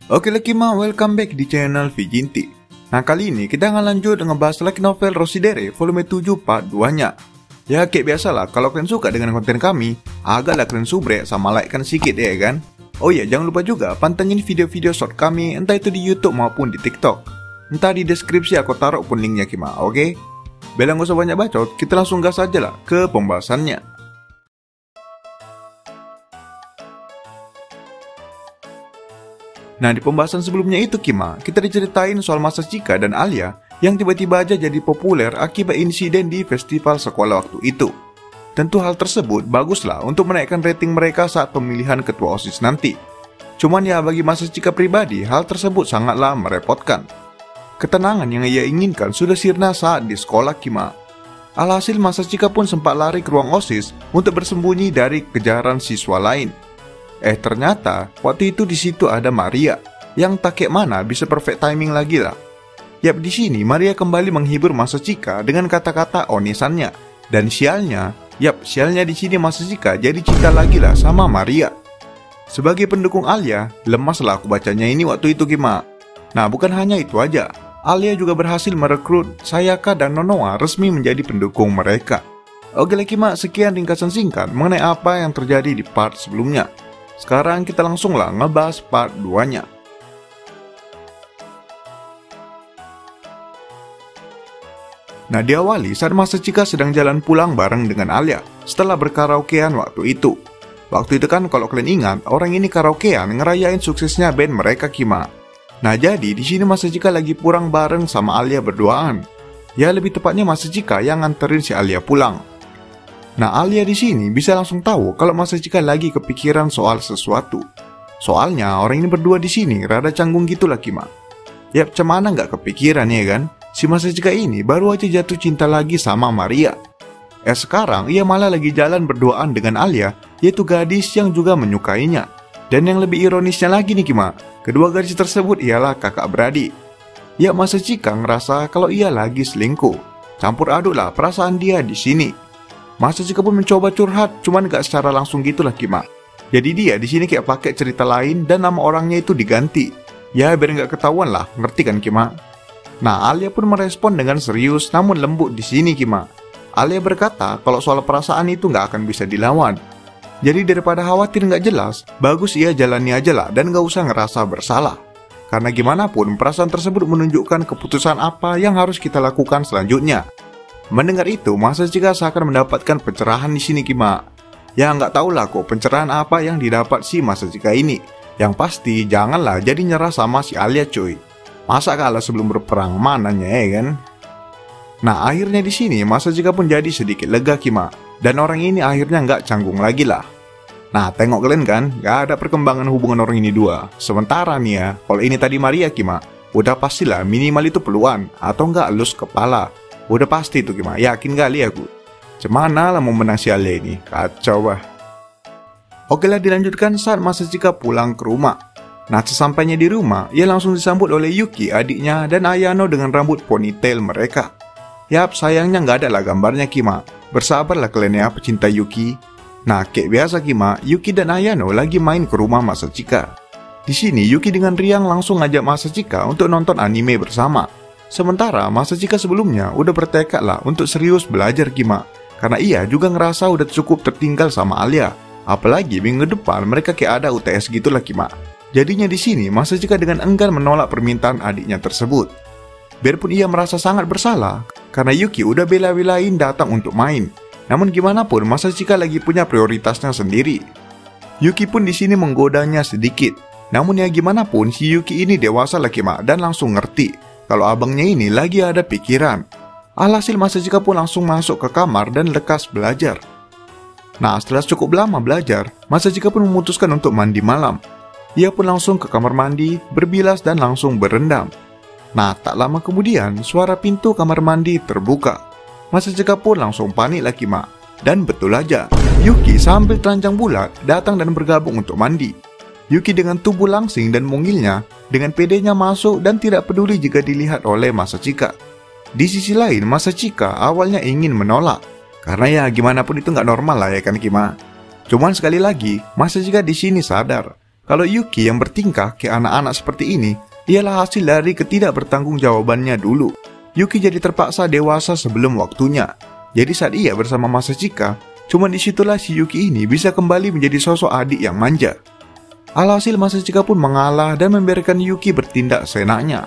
Oke Kima, welcome back di channel Vijinti. Nah kali ini kita akan lanjut ngebahas light novel Rosidere volume 7 part 2-nya. Ya kayak biasalah, kalau kalian suka dengan konten kami, agaklah kalian subrek sama like kan sedikit ya kan. Oh iya, jangan lupa juga pantengin video-video short kami, entah itu di YouTube maupun di TikTok. Entah di deskripsi aku taruh pun linknya Kima, oke? Bela gak usah banyak bacot, kita langsung gas aja lah ke pembahasannya. Nah di pembahasan sebelumnya itu Kima, kita diceritain soal Masachika dan Alia yang tiba-tiba aja jadi populer akibat insiden di festival sekolah waktu itu. Tentu hal tersebut baguslah untuk menaikkan rating mereka saat pemilihan ketua OSIS nanti. Cuman ya bagi Masachika pribadi, hal tersebut sangatlah merepotkan. Ketenangan yang ia inginkan sudah sirna saat di sekolah Kima. Alhasil Masachika pun sempat lari ke ruang OSIS untuk bersembunyi dari kejaran siswa lain. Ternyata waktu itu di situ ada Maria yang tak kayak mana bisa perfect timing lagi lah. Yap, di sini Maria kembali menghibur Masachika dengan kata-kata onisannya. Dan sialnya di sini Masachika jadi cinta lagi lah sama Maria. Sebagai pendukung Alia, lemas lah aku bacanya ini waktu itu Kima. Nah bukan hanya itu aja, Alia juga berhasil merekrut Sayaka dan Nonoa resmi menjadi pendukung mereka. Oke lah Kima, sekian ringkasan singkat mengenai apa yang terjadi di part sebelumnya. Sekarang kita langsung lah ngebahas part 2-nya. Nah diawali saat Masachika sedang jalan pulang bareng dengan Alia setelah berkaraokean waktu itu. Waktu itu kan kalau kalian ingat, orang ini karaokean ngerayain suksesnya band mereka Kima. Nah jadi di sini Masachika lagi pulang bareng sama Alia berduaan. Ya lebih tepatnya Masachika yang nganterin si Alia pulang. Nah Alia di sini bisa langsung tahu kalau Masachika lagi kepikiran soal sesuatu. Soalnya orang ini berdua di sini rada canggung gitulah Kima. Yap, cemana nggak kepikiran ya kan? Si Masachika ini baru aja jatuh cinta lagi sama Maria. Sekarang ia malah lagi jalan berduaan dengan Alia, yaitu gadis yang juga menyukainya. Dan yang lebih ironisnya lagi nih Kima, kedua gadis tersebut ialah kakak beradik. Ya Masachika ngerasa kalau ia lagi selingkuh. Campur aduk lah perasaan dia di sini. Masachika pun mencoba curhat, cuman gak secara langsung gitulah Kima. Jadi dia di sini kayak pakai cerita lain dan nama orangnya itu diganti. Ya biar gak ketahuan lah, ngerti kan Kima? Nah Alia pun merespon dengan serius namun lembut di sini Kima. Alia berkata kalau soal perasaan itu gak akan bisa dilawan. Jadi daripada khawatir gak jelas, bagus ia jalani aja lah dan gak usah ngerasa bersalah. Karena gimana pun perasaan tersebut menunjukkan keputusan apa yang harus kita lakukan selanjutnya. Mendengar itu, Masachika seakan mendapatkan pencerahan di sini Kima. Ya nggak tahu lah kok pencerahan apa yang didapat si Masachika ini. Yang pasti janganlah jadi nyerah sama si Alia cuy. Masa kalah sebelum berperang mananya ya kan? Nah akhirnya di sini Masachika pun jadi sedikit lega Kima. Dan orang ini akhirnya nggak canggung lagi lah. Nah tengok kalian kan, nggak ada perkembangan hubungan orang ini dua. Sementara nih ya, kalau ini tadi Maria Kima, udah pastilah minimal itu peluan atau nggak elus kepala. Udah pasti tuh Kima, yakin kali aku. Cemana lah mau menang si Alia ini, kacau bah. Oke lah dilanjutkan saat Masachika pulang ke rumah. Nah sesampainya di rumah, ia langsung disambut oleh Yuki adiknya dan Ayano dengan rambut ponytail mereka. Yap, sayangnya nggak ada lah gambarnya Kima. Bersabarlah kalian ya pecinta Yuki. Nah kayak biasa Kima, Yuki dan Ayano lagi main ke rumah Masachika. Di sini Yuki dengan riang langsung ngajak Masachika untuk nonton anime bersama. Sementara Masachika sebelumnya udah bertekad lah untuk serius belajar Kima. Karena ia juga ngerasa udah cukup tertinggal sama Alia. Apalagi minggu depan mereka kayak ada UTS gitulah Kima. Jadinya di sini Masachika dengan enggan menolak permintaan adiknya tersebut. Biarpun ia merasa sangat bersalah karena Yuki udah bela-belain datang untuk main. Namun gimana pun Masachika lagi punya prioritasnya sendiri. Yuki pun di sini menggodanya sedikit. Namun ya gimana pun si Yuki ini dewasa lah Kima dan langsung ngerti kalau abangnya ini lagi ada pikiran. Alhasil Masachika pun langsung masuk ke kamar dan lekas belajar. Nah setelah cukup lama belajar, Masachika pun memutuskan untuk mandi malam. Ia pun langsung ke kamar mandi, berbilas dan langsung berendam. Nah tak lama kemudian suara pintu kamar mandi terbuka. Masachika pun langsung panik lah Kima. Dan betul aja, Yuki sambil telanjang bulat datang dan bergabung untuk mandi. Yuki dengan tubuh langsing dan mungilnya, dengan pedenya masuk dan tidak peduli jika dilihat oleh Masachika. Di sisi lain, Masachika awalnya ingin menolak. Karena ya gimana pun itu nggak normal lah ya kan Kima. Cuman sekali lagi, Masachika di sini sadar Kalau Yuki yang bertingkah kayak anak-anak seperti ini ialah hasil dari ketidakbertanggungjawabannya dulu. Yuki jadi terpaksa dewasa sebelum waktunya. Jadi saat ia bersama Masachika, cuma disitulah si Yuki ini bisa kembali menjadi sosok adik yang manja. Alhasil Masachika pun mengalah dan membiarkan Yuki bertindak seenaknya.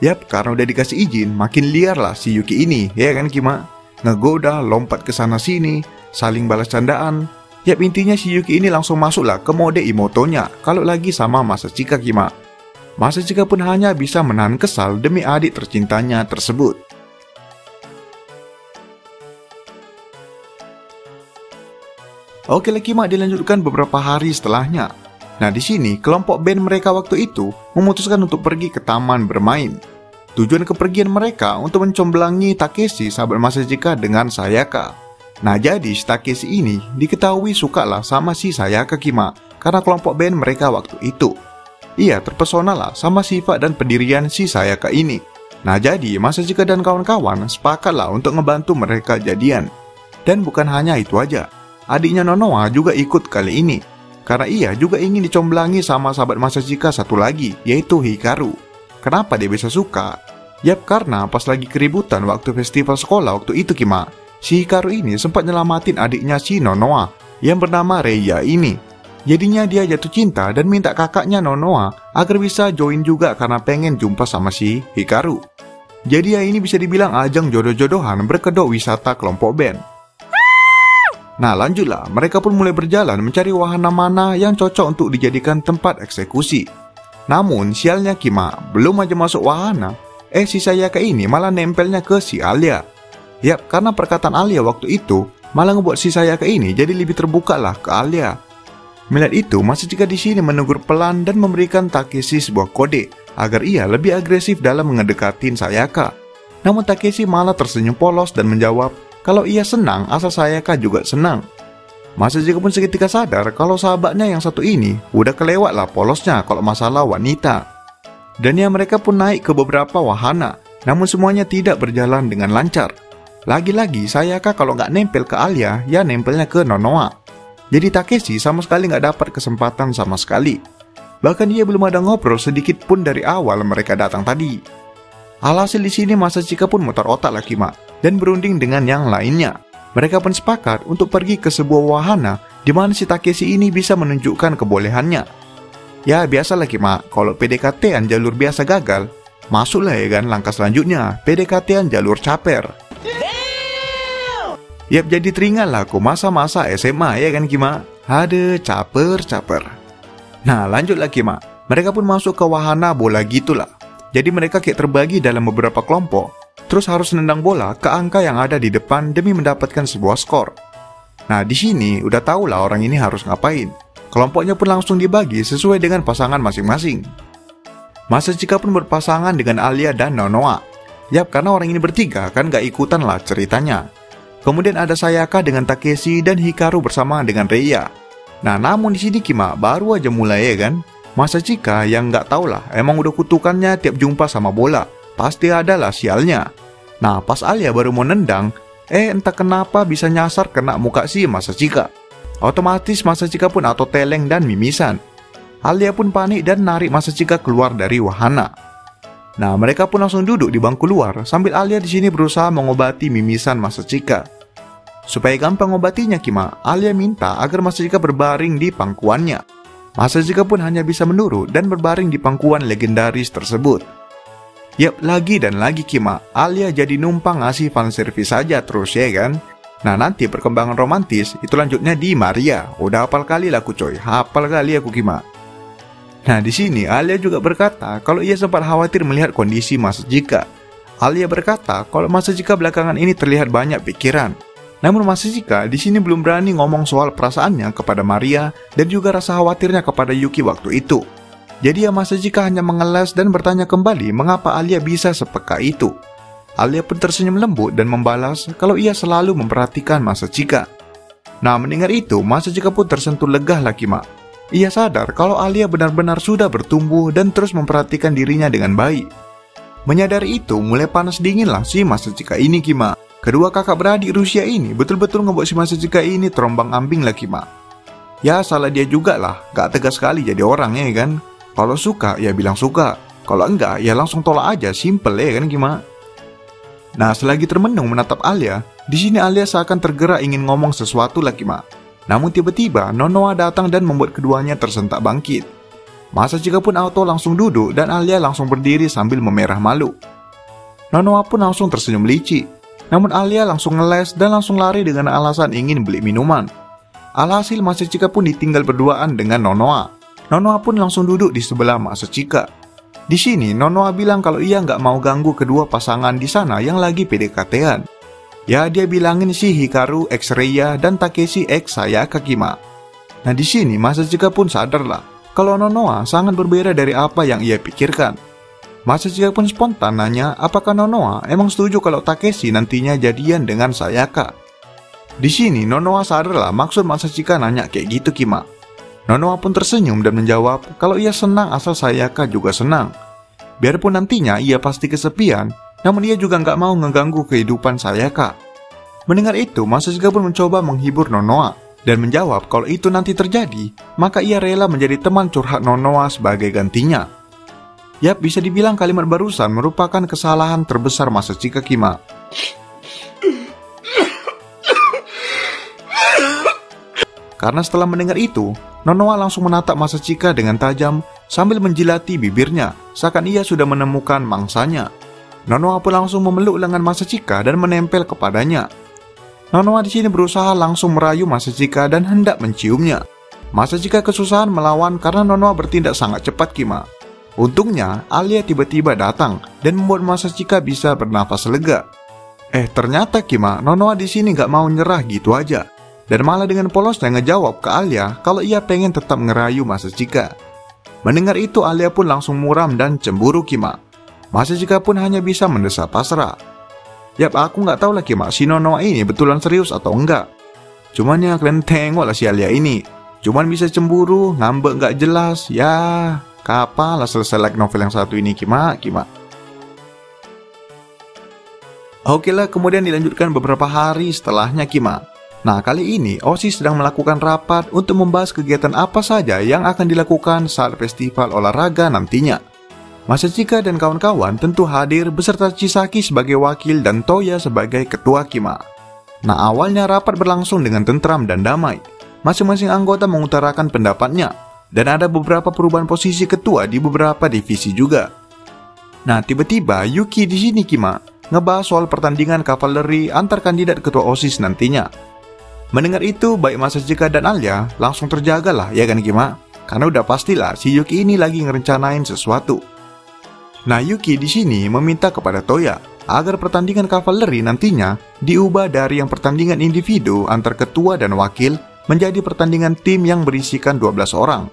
Yap, karena udah dikasih izin, makin liar lah si Yuki ini, ya kan Kima? Ngegoda, lompat ke sana sini, saling balas candaan. Yap, intinya si Yuki ini langsung masuklah ke mode imotonya kalau lagi sama Masachika, Kima. Masachika pun hanya bisa menahan kesal demi adik tercintanya tersebut. Oke lah Kima, dilanjutkan beberapa hari setelahnya. Nah di sini kelompok band mereka waktu itu memutuskan untuk pergi ke taman bermain. Tujuan kepergian mereka untuk mencomblangi Takeshi, sahabat Masachika, dengan Sayaka. Nah jadi si Takeshi ini diketahui suka lah sama si Sayaka, Kima, karena kelompok band mereka waktu itu. Ia terpesona lah sama sifat dan pendirian si Sayaka ini. Nah jadi Masachika dan kawan-kawan sepakat lah untuk ngebantu mereka jadian. Dan bukan hanya itu aja, adiknya Nonoha juga ikut kali ini. Karena ia juga ingin dicomblangi sama sahabat Masachika satu lagi, yaitu Hikaru. Kenapa dia bisa suka? Yap, karena pas lagi keributan waktu festival sekolah waktu itu, Kima, si Hikaru ini sempat nyelamatin adiknya si Nonoha yang bernama Reiya ini. Jadinya dia jatuh cinta dan minta kakaknya Nonoha agar bisa join juga karena pengen jumpa sama si Hikaru. Jadi ya ini bisa dibilang ajang jodoh-jodohan berkedok wisata kelompok band. Nah lanjutlah, mereka pun mulai berjalan mencari wahana mana yang cocok untuk dijadikan tempat eksekusi. Namun sialnya Kima, belum aja masuk wahana, si Sayaka ini malah nempelnya ke si Alia. Yap, karena perkataan Alia waktu itu malah ngebuat si Sayaka ini jadi lebih terbuka lah ke Alia. Melihat itu, Masachika di sini menegur pelan dan memberikan Takeshi sebuah kode agar ia lebih agresif dalam mendekatin Sayaka. Namun Takeshi malah tersenyum polos dan menjawab kalau ia senang, asal Sayaka juga senang. Masachika pun seketika sadar kalau sahabatnya yang satu ini udah kelewat lah polosnya kalau masalah wanita. Dan ya mereka pun naik ke beberapa wahana, namun semuanya tidak berjalan dengan lancar. Lagi-lagi Sayaka kalau nggak nempel ke Alia, ya nempelnya ke Nonoha. Jadi Takeshi sama sekali nggak dapat kesempatan sama sekali. Bahkan dia belum ada ngobrol sedikit pun dari awal mereka datang tadi. Alhasil di sini Masachika pun muter otak lah Kima dan berunding dengan yang lainnya. Mereka pun sepakat untuk pergi ke sebuah wahana di mana si Takeshi ini bisa menunjukkan kebolehannya. Ya biasalah Kima, kalau PDKT-an jalur biasa gagal, masuklah ya kan langkah selanjutnya, PDKT-an jalur caper. Yap, jadi teringat lah aku masa-masa SMA ya kan Kima. Ada caper. Nah lanjutlah Kima, mereka pun masuk ke wahana bola gitulah. Jadi mereka kayak terbagi dalam beberapa kelompok, terus harus nendang bola ke angka yang ada di depan demi mendapatkan sebuah skor. Nah di sini udah tau lah orang ini harus ngapain. Kelompoknya pun langsung dibagi sesuai dengan pasangan masing-masing. Masachika pun berpasangan dengan Alia dan Nonoha. Yap, karena orang ini bertiga kan gak ikutan lah ceritanya. Kemudian ada Sayaka dengan Takeshi dan Hikaru bersama dengan Reiya. Nah namun di sini Kima baru aja mulai ya kan. Masachika yang nggak tahu lah emang udah kutukannya tiap jumpa sama bola. Pasti ada lah sialnya. Nah pas Alia baru mau nendang, entah kenapa bisa nyasar kena muka si Masachika. Otomatis Masachika pun auto teleng dan mimisan. Alia pun panik dan narik Masachika keluar dari wahana. Nah mereka pun langsung duduk di bangku luar sambil Alia di sini berusaha mengobati mimisan Masachika. Supaya gampang ngobatinya Kima, Alia minta agar Masachika berbaring di pangkuannya. Masachika pun hanya bisa menurut dan berbaring di pangkuan legendaris tersebut. Yap, lagi dan lagi Kima, Alia jadi numpang ngasih fanservice saja terus ya kan. Nah nanti perkembangan romantis itu lanjutnya di Maria. Udah hafal kali lah aku coy, hafal kali aku Kima. Nah di sini Alia juga berkata kalau ia sempat khawatir melihat kondisi Masachika. Alia berkata kalau Masachika belakangan ini terlihat banyak pikiran. Namun Masachika di sini belum berani ngomong soal perasaannya kepada Maria dan juga rasa khawatirnya kepada Yuki waktu itu. Jadi ya Masachika hanya mengelas dan bertanya kembali mengapa Alia bisa sepeka itu. Alia pun tersenyum lembut dan membalas kalau ia selalu memperhatikan Masachika. Nah mendengar itu Masachika pun tersentuh lega lah Kima. Ia sadar kalau Alia benar-benar sudah bertumbuh dan terus memperhatikan dirinya dengan baik. Menyadari itu mulai panas dingin lah si Masachika ini Kima. Kedua kakak beradik Rusia ini betul-betul ngebuat si Masachika ini terombang ambing lah Kima. Ya salah dia juga lah, gak tegas sekali jadi orang ya kan. Kalau suka ya bilang suka, kalau enggak ya langsung tolak aja, simple ya kan gimana. Nah selagi termenung menatap Alia, di sini Alia seakan tergerak ingin ngomong sesuatu lah Kima. Namun tiba-tiba Nonoa datang dan membuat keduanya tersentak bangkit. Masachika pun auto langsung duduk dan Alia langsung berdiri sambil memerah malu. Nonoa pun langsung tersenyum licik. Namun Alia langsung ngeles dan langsung lari dengan alasan ingin beli minuman. Alhasil Masachika pun ditinggal berduaan dengan Nonoa. Nonoa pun langsung duduk di sebelah Masachika. Di sini Nonoa bilang kalau ia nggak mau ganggu kedua pasangan di sana yang lagi PDKT-an. Ya dia bilangin si Hikaru X Reiya dan Takeshi X Sayaka Kima. Nah di sini Masachika pun sadar lah kalau Nonoa sangat berbeda dari apa yang ia pikirkan. Masachika pun spontan nanya apakah Nonoa emang setuju kalau Takeshi nantinya jadian dengan Sayaka. Di sini Nonoa sadar lah maksud Masachika nanya kayak gitu Kima. Nonoa pun tersenyum dan menjawab kalau ia senang asal Sayaka juga senang. Biarpun nantinya ia pasti kesepian, namun ia juga nggak mau ngeganggu kehidupan Sayaka. Mendengar itu, Masachika pun mencoba menghibur Nonoa dan menjawab kalau itu nanti terjadi, maka ia rela menjadi teman curhat Nonoa sebagai gantinya. Yap, bisa dibilang kalimat barusan merupakan kesalahan terbesar Masachika Kima. Karena setelah mendengar itu, Nonoa langsung menatap Masachika dengan tajam sambil menjilati bibirnya, seakan ia sudah menemukan mangsanya. Nonoa pun langsung memeluk lengan Masachika dan menempel kepadanya. Nonoa di sini berusaha langsung merayu Masachika dan hendak menciumnya. Masachika kesusahan melawan karena Nonoa bertindak sangat cepat Kima. Untungnya, Alia tiba-tiba datang dan membuat Masachika bisa bernafas lega. Ternyata Kima, Nonoa di sini nggak mau nyerah gitu aja. Dan malah dengan polosnya ngejawab ke Alia kalau ia pengen tetap ngerayu Masachika. Mendengar itu Alia pun langsung muram dan cemburu Kima. Masachika pun hanya bisa mendesah pasrah. Yap, aku nggak tahu lah Kima, si Nonoa ini betulan serius atau enggak. Cuman ya kalian tengok lah si Alia ini. Cuman bisa cemburu, ngambek nggak jelas. Ya, kapan lah selesai like novel yang satu ini Kima. Oke lah, kemudian dilanjutkan beberapa hari setelahnya Kima. Nah kali ini OSIS sedang melakukan rapat untuk membahas kegiatan apa saja yang akan dilakukan saat festival olahraga nantinya. Masachika dan kawan-kawan tentu hadir beserta Chisaki sebagai wakil dan Toya sebagai ketua Kima. Nah awalnya rapat berlangsung dengan tentram dan damai. Masing-masing anggota mengutarakan pendapatnya dan ada beberapa perubahan posisi ketua di beberapa divisi juga. Nah tiba-tiba Yuki di sini Kima ngebahas soal pertandingan kavaleri antar kandidat ketua OSIS nantinya. Mendengar itu, baik Masachika dan Alia langsung terjagalah ya kan Kima? Karena udah pastilah si Yuki ini lagi ngerencanain sesuatu. Nah Yuki di sini meminta kepada Toya agar pertandingan kavaleri nantinya diubah dari yang pertandingan individu antar ketua dan wakil menjadi pertandingan tim yang berisikan 12 orang.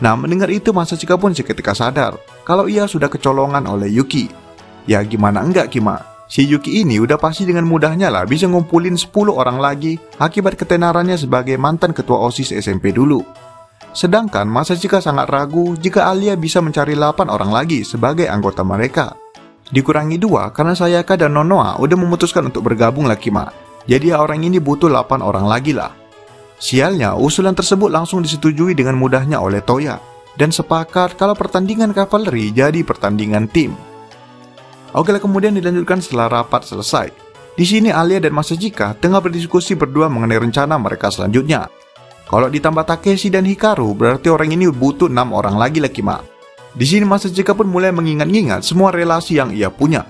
Nah mendengar itu Masachika pun seketika sadar kalau ia sudah kecolongan oleh Yuki. Ya gimana enggak Kima? Si Yuki ini udah pasti dengan mudahnya lah bisa ngumpulin 10 orang lagi akibat ketenarannya sebagai mantan ketua OSIS SMP dulu. Sedangkan Masachika sangat ragu jika Alia bisa mencari 8 orang lagi sebagai anggota mereka. Dikurangi 2 karena Sayaka dan Nonoa udah memutuskan untuk bergabung lah Kima. Jadi orang ini butuh 8 orang lagi lah. Sialnya usulan tersebut langsung disetujui dengan mudahnya oleh Toya dan sepakat kalau pertandingan kavaleri jadi pertandingan tim. Oke lah, kemudian dilanjutkan setelah rapat selesai. Di sini Alia dan Masachika tengah berdiskusi berdua mengenai rencana mereka selanjutnya. Kalau ditambah Takeshi dan Hikaru, berarti orang ini butuh 6 orang lagi lah Kima. Di sini Masachika pun mulai mengingat-ingat semua relasi yang ia punya.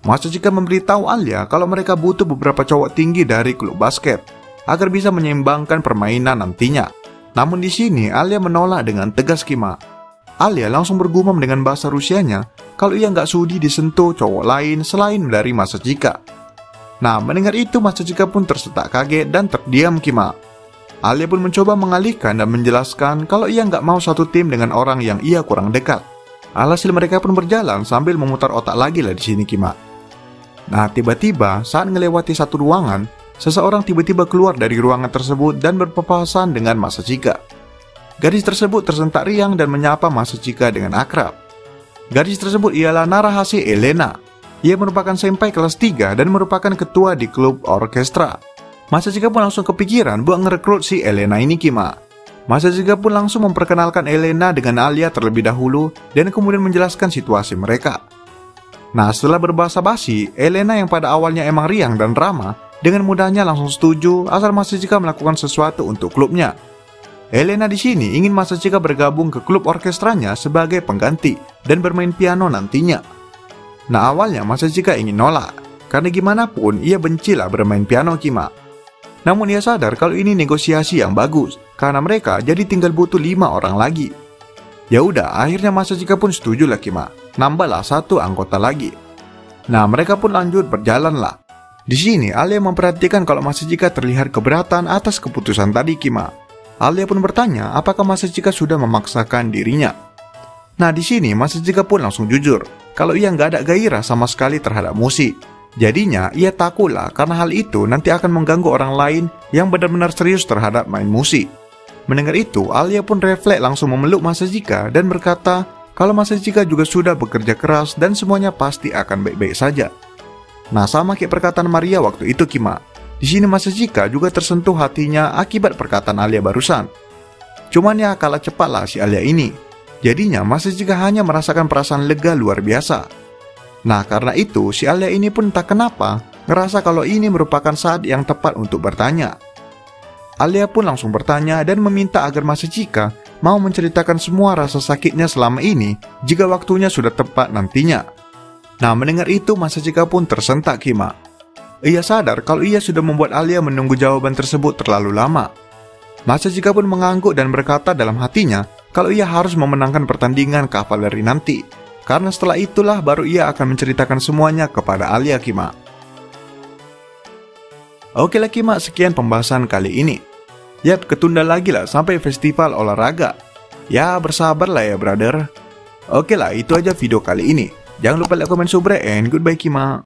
Masachika memberitahu Alia kalau mereka butuh beberapa cowok tinggi dari klub basket agar bisa menyeimbangkan permainan nantinya. Namun di sini Alia menolak dengan tegas Kima. Alia langsung bergumam dengan bahasa Rusianya kalau ia nggak sudi disentuh cowok lain selain dari Masachika. Nah mendengar itu Masachika pun tersetak kaget dan terdiam Kima. Alia pun mencoba mengalihkan dan menjelaskan kalau ia nggak mau satu tim dengan orang yang ia kurang dekat. Alhasil mereka pun berjalan sambil memutar otak lagi lah di sini Kima. Nah tiba-tiba saat melewati satu ruangan, seseorang tiba-tiba keluar dari ruangan tersebut dan berpapasan dengan Masachika. Gadis tersebut tersentak riang dan menyapa Masachika dengan akrab. Gadis tersebut ialah Narahase Elena. Ia merupakan senpai kelas 3 dan merupakan ketua di klub orkestra. Masachika pun langsung kepikiran buat ngerekrut si Elena ini Kima. Masachika pun langsung memperkenalkan Elena dengan Alia terlebih dahulu dan kemudian menjelaskan situasi mereka. Nah, setelah berbahasa basi, Elena yang pada awalnya emang riang dan ramah, dengan mudahnya langsung setuju asal Masachika melakukan sesuatu untuk klubnya. Elena di sini ingin Masachika bergabung ke klub orkestranya sebagai pengganti dan bermain piano nantinya. Nah, awalnya Masachika ingin nolak, karena gimana pun ia bencilah bermain piano Kima. Namun ia sadar kalau ini negosiasi yang bagus, karena mereka jadi tinggal butuh 5 orang lagi. Ya udah, akhirnya Masachika pun setuju lah Kima. Nambahlah 1 anggota lagi. Nah, mereka pun lanjut berjalan lah. Di sini Alia memperhatikan kalau Masachika terlihat keberatan atas keputusan tadi Kima. Alia pun bertanya apakah Masachika sudah memaksakan dirinya. Nah, di sini Masachika pun langsung jujur kalau ia nggak ada gairah sama sekali terhadap musik. Jadinya ia takutlah karena hal itu nanti akan mengganggu orang lain yang benar-benar serius terhadap main musik. Mendengar itu, Alia pun refleks langsung memeluk Masachika dan berkata kalau Masachika juga sudah bekerja keras dan semuanya pasti akan baik-baik saja. Nah, sama kayak perkataan Maria waktu itu Kima. Di sini Masachika juga tersentuh hatinya akibat perkataan Alia barusan. Cuman ya kalah cepatlah si Alia ini. Jadinya Masachika hanya merasakan perasaan lega luar biasa. Nah, karena itu si Alia ini pun tak kenapa ngerasa kalau ini merupakan saat yang tepat untuk bertanya. Alia pun langsung bertanya dan meminta agar Masachika mau menceritakan semua rasa sakitnya selama ini jika waktunya sudah tepat nantinya. Nah, mendengar itu Masachika pun tersentak Kima. Ia sadar kalau ia sudah membuat Alia menunggu jawaban tersebut terlalu lama. Masachika pun mengangguk dan berkata dalam hatinya kalau ia harus memenangkan pertandingan kavaleri nanti. Karena setelah itulah baru ia akan menceritakan semuanya kepada Alia Kima. Oke lah Kima, sekian pembahasan kali ini. Yap, ketunda lagi lah sampai festival olahraga. Ya, bersabar lah ya brother. Oke lah, itu aja video kali ini. Jangan lupa like, comment, subscribe, and goodbye Kima.